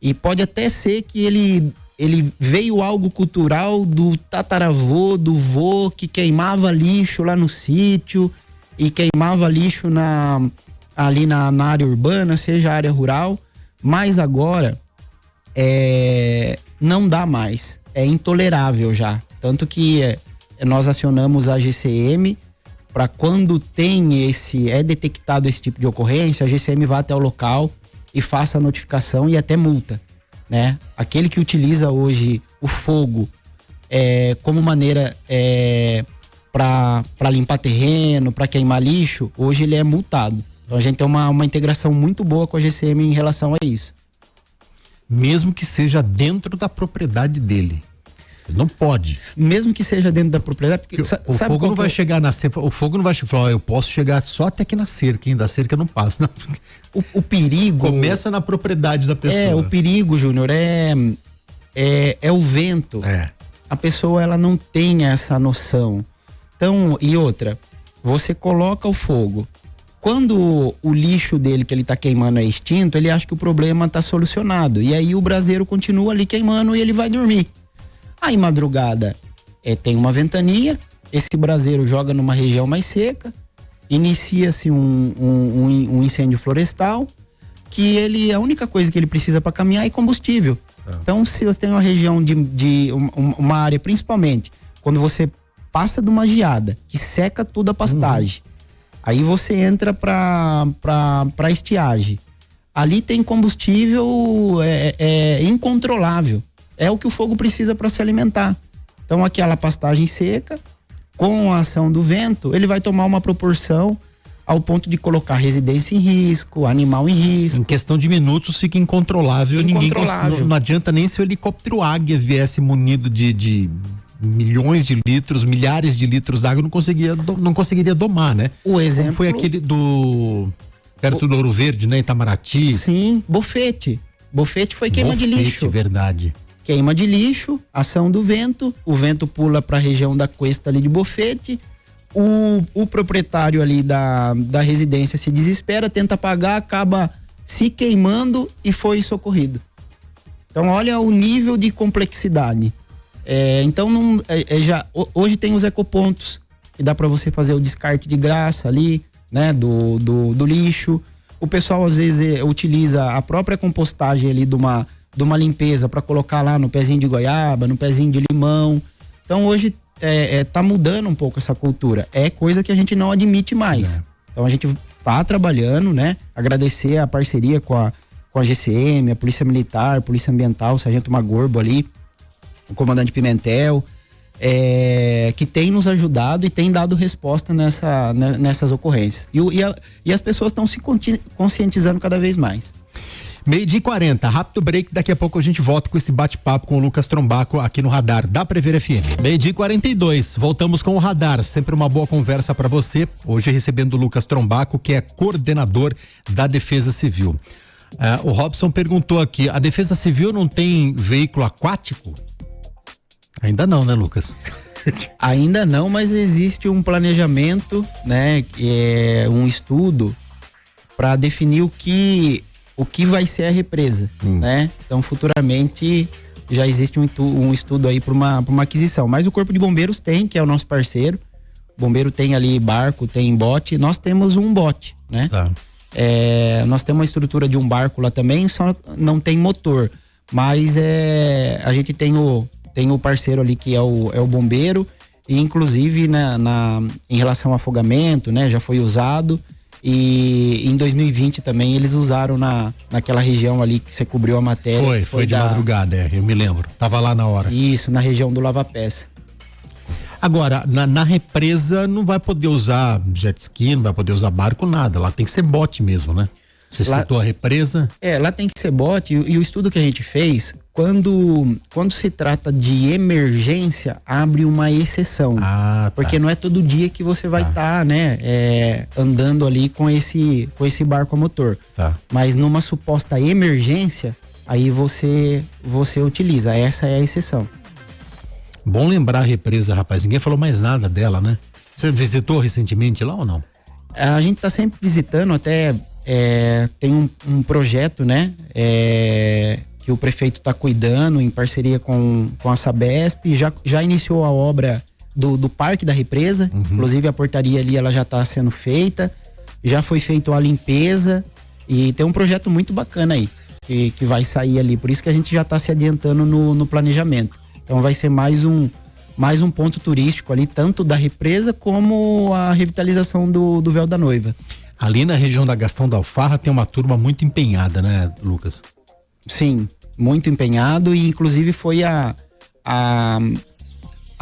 D: e pode até ser que ele veio algo cultural do tataravô, do vô, que queimava lixo lá no sítio e queimava lixo ali na área urbana, seja área rural, mas agora não dá mais, é intolerável já, tanto que nós acionamos a GCM para quando é detectado esse tipo de ocorrência, a GCM vá até o local e faça a notificação e até multa, né? Aquele que utiliza hoje o fogo como maneira para limpar terreno, para queimar lixo, hoje ele é multado. Então a gente tem uma integração muito boa com a GCM em relação a isso.
C: Mesmo que seja dentro da propriedade dele. Não pode.
D: Mesmo que seja dentro da propriedade, porque
C: o fogo não vai chegar na cerca. O fogo não vai falar, eu posso chegar só até aqui na cerca, hein? Da cerca eu não passo. Não.
D: O perigo.
C: Começa na propriedade da pessoa.
D: O perigo, Júnior, é o vento. A pessoa, ela não tem essa noção. Então, e outra, você coloca o fogo. Quando o lixo dele que ele tá queimando é extinto, ele acha que o problema tá solucionado. E aí o braseiro continua ali queimando e ele vai dormir. Aí madrugada tem uma ventania, esse braseiro joga numa região mais seca, inicia-se um incêndio florestal, que a única coisa que ele precisa para caminhar é combustível. Então, se você tem uma região uma área, principalmente, quando você passa de uma geada, que seca toda a pastagem, aí você entra para estiagem. Ali tem combustível incontrolável. É o que o fogo precisa para se alimentar. Então, aquela pastagem seca, com a ação do vento, ele vai tomar uma proporção ao ponto de colocar residência em risco, animal em risco.
C: Em questão de minutos fica incontrolável. Não adianta nem se o helicóptero Águia viesse munido de milhões de litros, milhares de litros d'água, não conseguiria domar, né?
D: O exemplo...
C: Como foi aquele perto do Ouro Verde, né? Itamaraty.
D: Sim, Bofete. Bofete foi queima de lixo.
C: Verdade.
D: Queima de lixo, ação do vento, o vento pula para a região da cuesta ali de Bofete, o proprietário ali da residência se desespera, tenta apagar, acaba se queimando e foi socorrido. Então olha o nível de complexidade. Então hoje tem os ecopontos, que dá para você fazer o descarte de graça ali, né, do lixo. O pessoal às vezes utiliza a própria compostagem ali de uma limpeza para colocar lá no pezinho de goiaba, no pezinho de limão. Então hoje tá mudando um pouco essa cultura. É coisa que a gente não admite mais. Então a gente tá trabalhando, né? Agradecer a parceria com a GCM, a Polícia Militar, Polícia Ambiental, o Sargento Magorbo ali, o Comandante Pimentel, que tem nos ajudado e tem dado resposta nessas ocorrências. E as pessoas estão se conscientizando cada vez mais.
C: 12h40, rápido break, daqui a pouco a gente volta com esse bate-papo com o Lucas Trombaco aqui no Radar da Prever FM. 12h42, voltamos com o Radar, sempre uma boa conversa para você, hoje recebendo o Lucas Trombaco, que é coordenador da Defesa Civil. O Robson perguntou aqui, a Defesa Civil não tem veículo aquático? Ainda não, né, Lucas?
D: Ainda não, mas existe um planejamento, né, um estudo para definir o que vai ser a represa, né? Então, futuramente já existe um estudo aí para uma aquisição. Mas o Corpo de Bombeiros tem, que é o nosso parceiro. O bombeiro tem ali barco, tem bote. Nós temos um bote, né?
C: Tá.
D: Nós temos uma estrutura de um barco lá também, só não tem motor. Mas a gente tem o parceiro ali que é o bombeiro. E inclusive em relação ao afogamento, né? Já foi usado. E em 2020 também eles usaram naquela região ali que você cobriu a matéria.
C: Foi de madrugada, eu me lembro. Tava lá na hora.
D: Isso, na região do Lava Pés.
C: Agora, na represa não vai poder usar jet ski, não vai poder usar barco, nada. Lá tem que ser bote mesmo, né? Você citou a represa? Lá
D: tem que ser bote. E o estudo que a gente fez, quando se trata de emergência, abre uma exceção. Porque não é todo dia que você vai estar, né, andando ali com esse barco a motor.
C: Tá.
D: Mas numa suposta emergência, aí você utiliza. Essa é a exceção.
C: Bom lembrar a represa, rapaz. Ninguém falou mais nada dela, né? Você visitou recentemente lá ou não?
D: A gente tá sempre visitando, até tem um projeto, né? Que o prefeito está cuidando em parceria com a Sabesp, já iniciou a obra do Parque da Represa, inclusive a portaria ali ela já está sendo feita, já foi feita a limpeza e tem um projeto muito bacana aí, que vai sair ali, por isso que a gente já está se adiantando no planejamento. Então vai ser mais um ponto turístico ali, tanto da represa como a revitalização do Véu da Noiva.
C: Ali na região da Gastão da Alfarra tem uma turma muito empenhada, né, Lucas?
D: Sim, muito empenhado, e inclusive foi a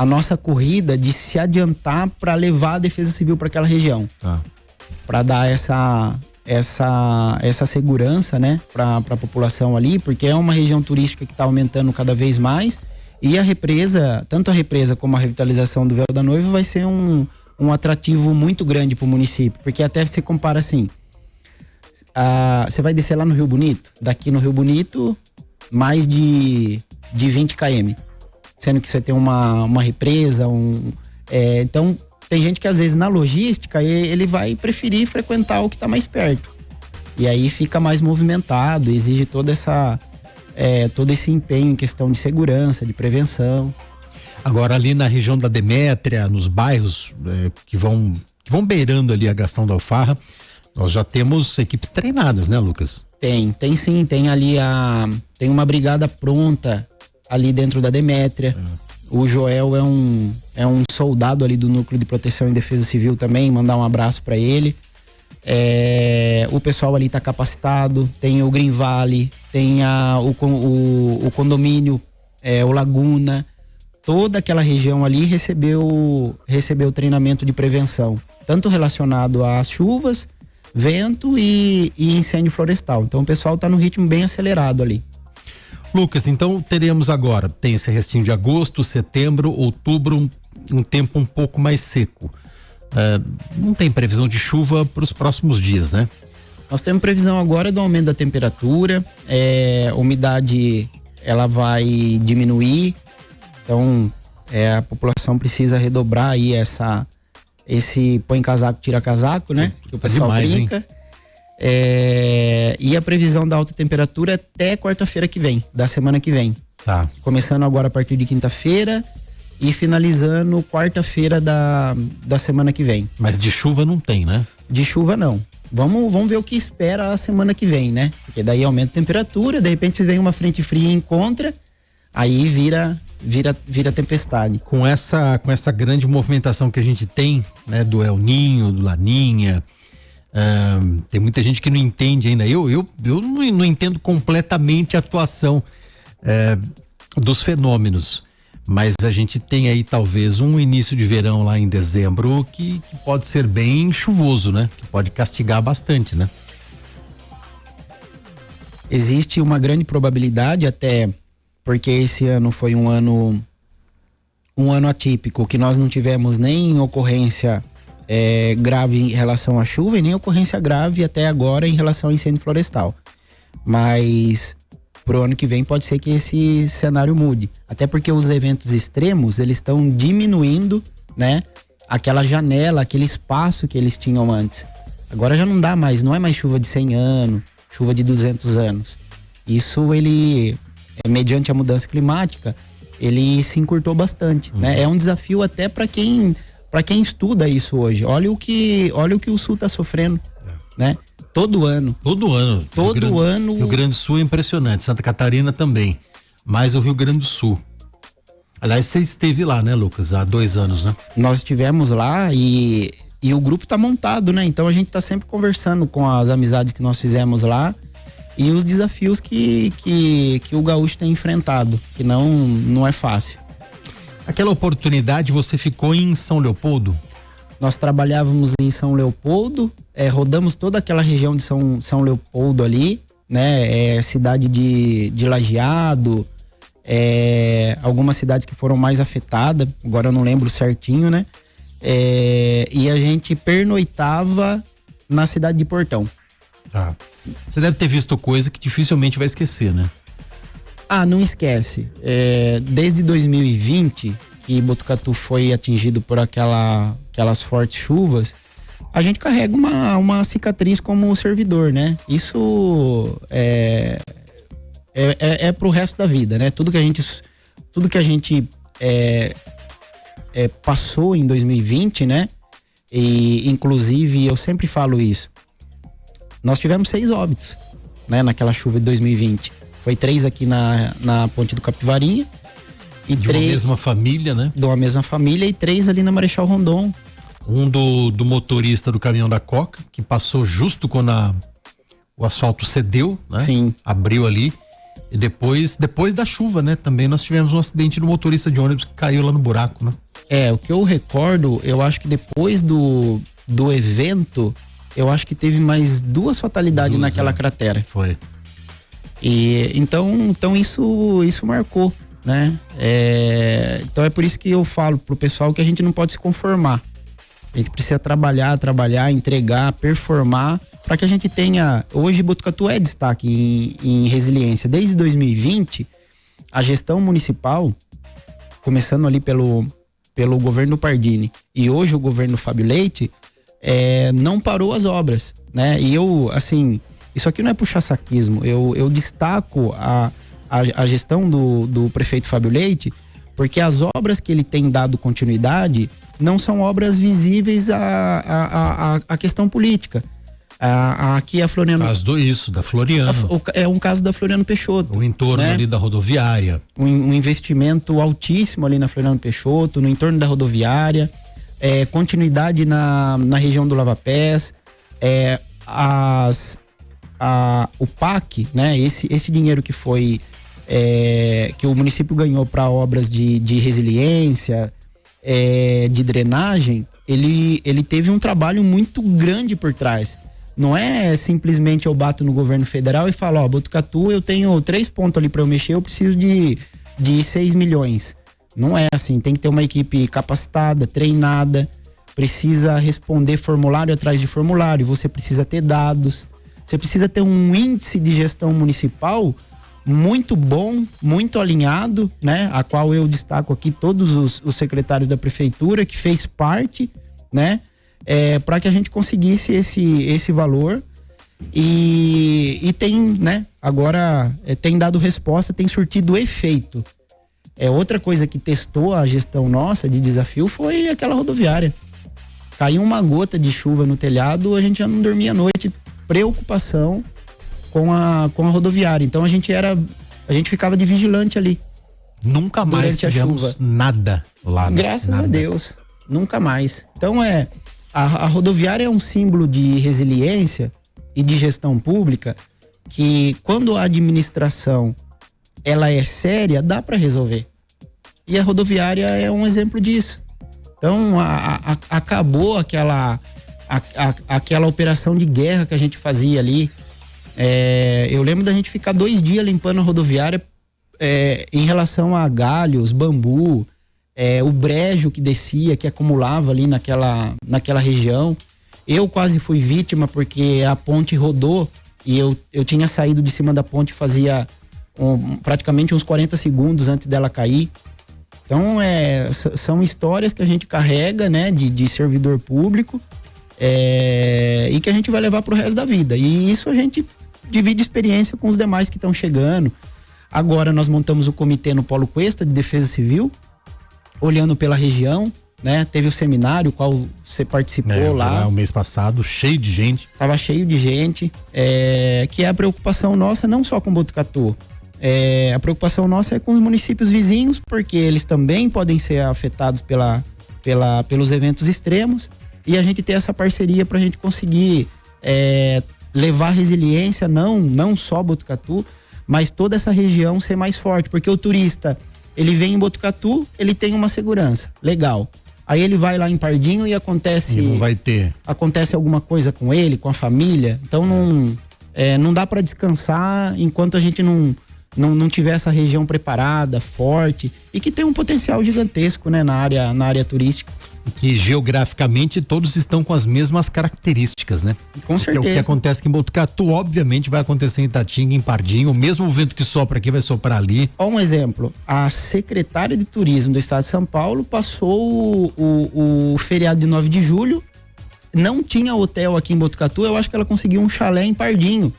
D: nossa corrida de se adiantar para levar a Defesa Civil para aquela região. Para dar essa segurança, né, para a população ali, porque é uma região turística que está aumentando cada vez mais, e a represa, tanto a represa como a revitalização do Véu da Noiva vai ser um atrativo muito grande para o município, porque até você compara assim, você vai descer lá no Rio Bonito, daqui no Rio Bonito mais de 20 km, sendo que você tem uma represa, então tem gente que às vezes na logística ele vai preferir frequentar o que está mais perto, e aí fica mais movimentado, exige todo esse empenho em questão de segurança, de prevenção.
C: Agora ali na região da Demétria, nos bairros que vão beirando ali a Gastão da Alfarra, nós já temos equipes treinadas, né, Lucas?
D: Tem sim, tem ali tem uma brigada pronta ali dentro da Demétria. O Joel é um soldado ali do Núcleo de Proteção e Defesa Civil também, mandar um abraço para ele. O pessoal ali tá capacitado, tem o Green Valley, tem o condomínio, o Laguna, toda aquela região ali recebeu treinamento de prevenção, tanto relacionado às chuvas, vento e incêndio florestal. Então o pessoal tá num ritmo bem acelerado ali.
C: Lucas, então teremos agora, tem esse restinho de agosto, setembro, outubro, um tempo um pouco mais seco. Não tem previsão de chuva para os próximos dias, né?
D: Nós temos previsão agora do aumento da temperatura, a umidade ela vai diminuir, então a população precisa redobrar aí esse põe casaco, tira casaco, né? Que o pessoal brinca. E a previsão da alta temperatura até quarta-feira que vem, da semana que vem.
C: Tá.
D: Começando agora a partir de quinta-feira e finalizando quarta-feira da semana que vem.
C: Mas de chuva não tem, né?
D: De chuva não. Vamos ver o que espera a semana que vem, né? Porque daí aumenta a temperatura, de repente se vem uma frente fria e encontra, aí vira tempestade.
C: Com essa grande movimentação que a gente tem, né? Do El Ninho, do Laninha, tem muita gente que não entende ainda. Eu não entendo completamente a atuação dos fenômenos. Mas a gente tem aí talvez um início de verão lá em dezembro que pode ser bem chuvoso, né? Que pode castigar bastante, né?
D: Existe uma grande probabilidade, até porque esse ano foi um ano atípico, que nós não tivemos nem ocorrência grave em relação à chuva e nem ocorrência grave até agora em relação ao incêndio florestal. Mas pro ano que vem pode ser que esse cenário mude. Até porque os eventos extremos, eles estão diminuindo, né? Aquela janela, aquele espaço que eles tinham antes. Agora já não dá mais, não é mais chuva de 100 anos, chuva de 200 anos. Isso, ele, mediante a mudança climática, ele se encurtou bastante, né? É um desafio até para quem estuda isso hoje. Olha o que o Sul está sofrendo, né? Todo ano.
C: Rio Grande do Sul é impressionante, Santa Catarina também, mas o Rio Grande do Sul. Aliás, você esteve lá, né, Lucas, há 2 anos, né? Nós estivemos lá e o grupo tá montado, né? Então a gente tá sempre conversando com as amizades que nós fizemos lá e os desafios que o gaúcho tem enfrentado, que não é fácil. Aquela oportunidade, você ficou em São Leopoldo? Nós trabalhávamos em São Leopoldo, rodamos toda aquela região de São Leopoldo ali, né? Cidade de Lajeado, algumas cidades que foram mais afetadas, agora eu não lembro certinho, né? E a gente pernoitava na cidade de Portão. Tá. Você deve ter visto coisa que dificilmente vai esquecer, né? Ah, não esquece. Desde 2020, que Botucatu foi atingido por aquelas fortes chuvas, a gente carrega uma cicatriz como servidor, né? Isso é pro resto da vida, né? Tudo que a gente passou em 2020, né? E inclusive eu sempre falo isso. Nós tivemos 6 óbitos, né? Naquela chuva de 2020. Foi 3 aqui na Ponte do Capivarinha. E de 3, uma mesma família, né? De uma mesma família e 3 ali na Marechal Rondon. Um do motorista do caminhão da Coca, que passou justo quando o asfalto cedeu, né? Sim. Abriu ali. E depois da chuva, né? Também nós tivemos um acidente do motorista de ônibus que caiu lá no buraco, né? O que eu recordo, eu acho que depois do evento, eu acho que teve mais 2 fatalidades naquela cratera. Foi. E então isso marcou, né? Então é por isso que eu falo pro pessoal que a gente não pode se conformar. A gente precisa trabalhar, entregar, performar, para que a gente tenha. Hoje Botucatu é destaque em resiliência. Desde 2020, a gestão municipal, começando ali pelo governo Pardini e hoje o governo Fábio Leite, não parou as obras, né? E eu, assim, isso aqui não é puxar saquismo, eu destaco a gestão do prefeito Fábio Leite, porque as obras que ele tem dado continuidade não são obras visíveis à questão política. Aqui a Floriano. Caso da Floriano. É um caso da Floriano Peixoto. O entorno, né? Ali da rodoviária. Um investimento altíssimo ali na Floriano Peixoto, no entorno da rodoviária. Continuidade na região do Lava Pés. O PAC, né? Esse dinheiro que foi. Que o município ganhou para obras de resiliência, de drenagem, ele teve um trabalho muito grande por trás. Não é simplesmente eu bato no governo federal e falo, Botucatu, eu tenho 3 pontos ali para eu mexer, eu preciso de 6 milhões. Não é assim, tem que ter uma equipe capacitada, treinada, precisa responder formulário atrás de formulário, você precisa ter dados, você precisa ter um índice de gestão municipal muito bom, muito alinhado, né? A qual eu destaco aqui todos os secretários da prefeitura que fez parte, né? Para que a gente conseguisse esse valor e tem, né? Agora tem dado resposta, tem surtido efeito. Outra coisa que testou a gestão nossa de desafio foi aquela rodoviária. Caiu uma gota de chuva no telhado, a gente já não dormia à noite, preocupação com a rodoviária. Então a gente ficava de vigilante ali. Nunca mais tivemos nada lá. Graças a Deus, nunca mais. Então a rodoviária é um símbolo de resiliência e de gestão pública que quando a administração ela é séria, dá para resolver. E a rodoviária é um exemplo disso. Então acabou aquela operação de guerra que a gente fazia ali.
D: Eu lembro da gente ficar 2 dias limpando a rodoviária em relação a galhos, bambu, o brejo que descia, que acumulava ali naquela região. Eu quase fui vítima porque a ponte rodou e eu tinha saído de cima da ponte fazia praticamente uns 40 segundos antes dela cair. Então, são histórias que a gente carrega, né, de servidor público, e que a gente vai levar pro resto da vida. E isso a gente divide experiência com os demais que estão chegando. Agora nós montamos o comitê no Polo Cuesta de Defesa Civil, olhando pela região, né? Teve o seminário, qual você participou lá.
C: O mês passado, cheio de gente.
D: Tava cheio de gente, que é a preocupação nossa, não só com Botucatu. A preocupação nossa é com os municípios vizinhos, porque eles também podem ser afetados pelos eventos extremos, e a gente ter essa parceria para a gente conseguir levar resiliência, não só Botucatu, mas toda essa região ser mais forte, porque o turista, ele vem em Botucatu, ele tem uma segurança, legal. Aí ele vai lá em Pardinho e acontece alguma coisa com ele, com a família, então não dá para descansar enquanto a gente não tiver essa região preparada, forte, e que tem um potencial gigantesco, né, na área turística.
C: Que geograficamente todos estão com as mesmas características, né?
D: Com certeza.
C: Porque o que acontece aqui em Botucatu, obviamente, vai acontecer em Itatinga, em Pardinho, o mesmo vento que sopra aqui vai soprar ali.
D: Ó, um exemplo, a secretária de turismo do estado de São Paulo passou o feriado de 9 de julho, não tinha hotel aqui em Botucatu, eu acho que ela conseguiu um chalé em Pardinho.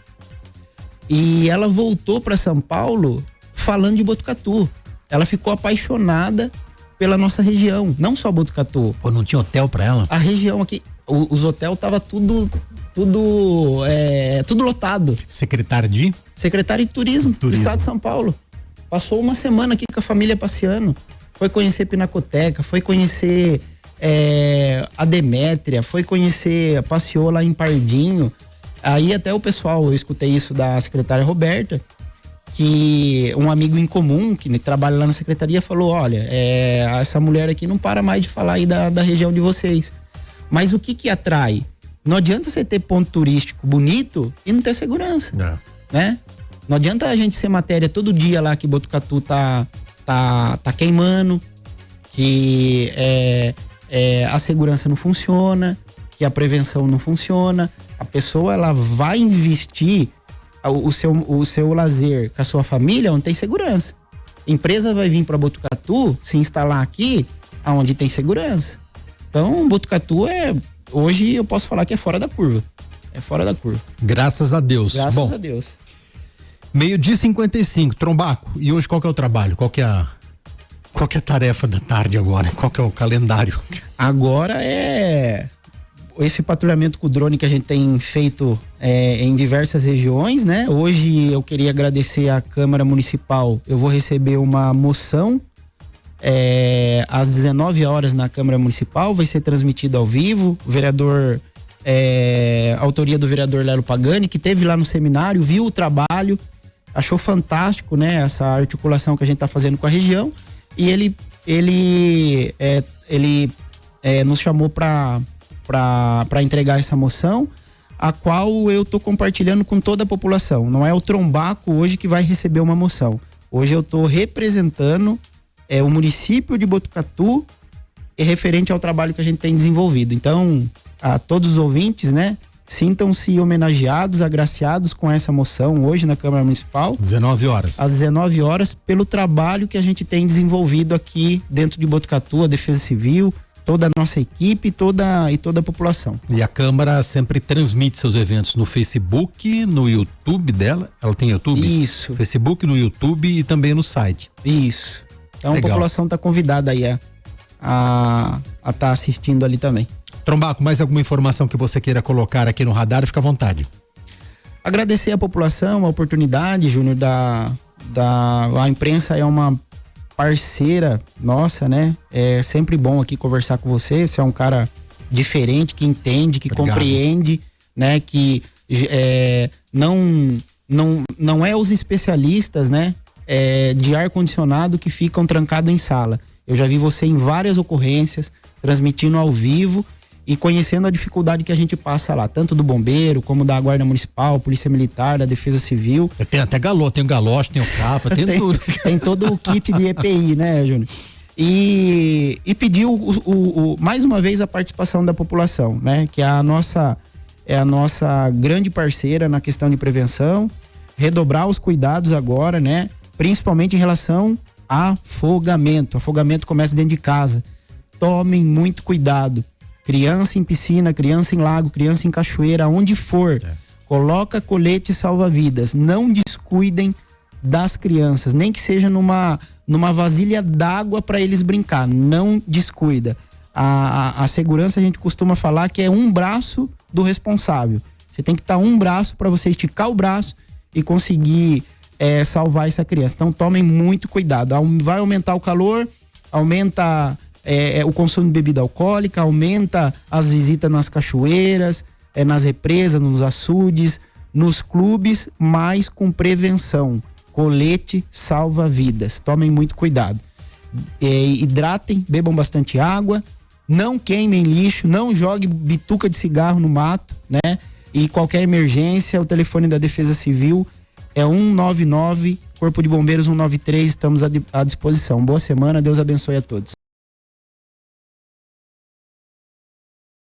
D: E ela voltou para São Paulo falando de Botucatu. Ela ficou apaixonada pela nossa região, não só Botucatu.
C: Pô, não tinha hotel para ela?
D: A região aqui, os hotéis tava tudo lotado.
C: Secretária de
D: Turismo do estado de São Paulo. Passou uma semana aqui com a família passeando. Foi conhecer Pinacoteca, foi conhecer a Demétria, passeou lá em Pardinho. Aí até o pessoal, eu escutei isso da secretária Roberta, que um amigo em comum que trabalha lá na secretaria falou, olha, essa mulher aqui não para mais de falar aí da região de vocês. Mas o que atrai? Não adianta você ter ponto turístico bonito e não ter segurança, né? Não adianta a gente ser matéria todo dia lá que Botucatu tá queimando, que a segurança não funciona, que a prevenção não funciona. A pessoa, ela vai investir o seu lazer com a sua família onde tem segurança. A empresa vai vir para Botucatu se instalar aqui aonde tem segurança. Então, Botucatu hoje eu posso falar que é fora da curva. É fora da curva.
C: Graças a Deus.
D: Graças a Deus.
C: 12h55, Trombaco. E hoje qual que é o trabalho? Qual que é a tarefa da tarde agora? Qual que é o calendário?
D: Agora esse patrulhamento com o drone que a gente tem feito em diversas regiões, né? Hoje eu queria agradecer à Câmara Municipal. Eu vou receber uma moção às 19 horas na Câmara Municipal, vai ser transmitido ao vivo. O vereador, autoria do vereador Lelo Pagani, que esteve lá no seminário, viu o trabalho, achou fantástico, né? Essa articulação que a gente está fazendo com a região, e ele nos chamou para entregar essa moção, a qual eu tô compartilhando com toda a população. Não é o Trombaco hoje que vai receber uma moção. Hoje eu tô representando o município de Botucatu referente ao trabalho que a gente tem desenvolvido. Então, a todos os ouvintes, né, sintam-se homenageados, agraciados com essa moção hoje na Câmara Municipal.
C: 19 horas.
D: Às 19 horas, pelo trabalho que a gente tem desenvolvido aqui dentro de Botucatu, a Defesa Civil, toda a nossa equipe e toda a população.
C: E a Câmara sempre transmite seus eventos no Facebook, no YouTube dela. Ela tem YouTube?
D: Isso.
C: Facebook, no YouTube e também no site.
D: Isso. Então
C: Legal.
D: A população está convidada aí a estar assistindo ali também.
C: Trombaco, mais alguma informação que você queira colocar aqui no radar? Fica à vontade.
D: Agradecer à população, a oportunidade, Júnior, a imprensa é uma parceira nossa, né? É sempre bom aqui conversar com você. Você é um cara diferente, que entende, que
C: Obrigado.
D: Compreende, né? Que não é os especialistas, né? De ar-condicionado que ficam trancados em sala. Eu já vi você em várias ocorrências, transmitindo ao vivo, e conhecendo a dificuldade que a gente passa lá, tanto do bombeiro, como da Guarda Municipal, Polícia Militar, da Defesa Civil.
C: Eu tenho até tem o galoche, tem o capa, tem tudo.
D: Tem todo o kit de EPI, né, Júnior? E pediu mais uma vez a participação da população, né? Que é a nossa grande parceira na questão de prevenção, redobrar os cuidados agora, né? Principalmente em relação a afogamento. Afogamento começa dentro de casa. Tomem muito cuidado. Criança em piscina, criança em lago, criança em cachoeira, onde for, coloca colete salva-vidas. Não descuidem das crianças, nem que seja numa vasilha d'água para eles brincar. Não descuida. A segurança, a gente costuma falar que é um braço do responsável. Você tem que estar um braço para você esticar o braço e conseguir salvar essa criança. Então tomem muito cuidado. Vai aumentar o calor, aumenta o consumo de bebida alcoólica, aumenta as visitas nas cachoeiras, nas represas, nos açudes, nos clubes, mas com prevenção. Colete salva vidas. Tomem muito cuidado. Hidratem, bebam bastante água, não queimem lixo, não jogue bituca de cigarro no mato, né? E qualquer emergência, o telefone da Defesa Civil é 199, Corpo de Bombeiros 193, estamos à disposição. Boa semana, Deus abençoe a todos.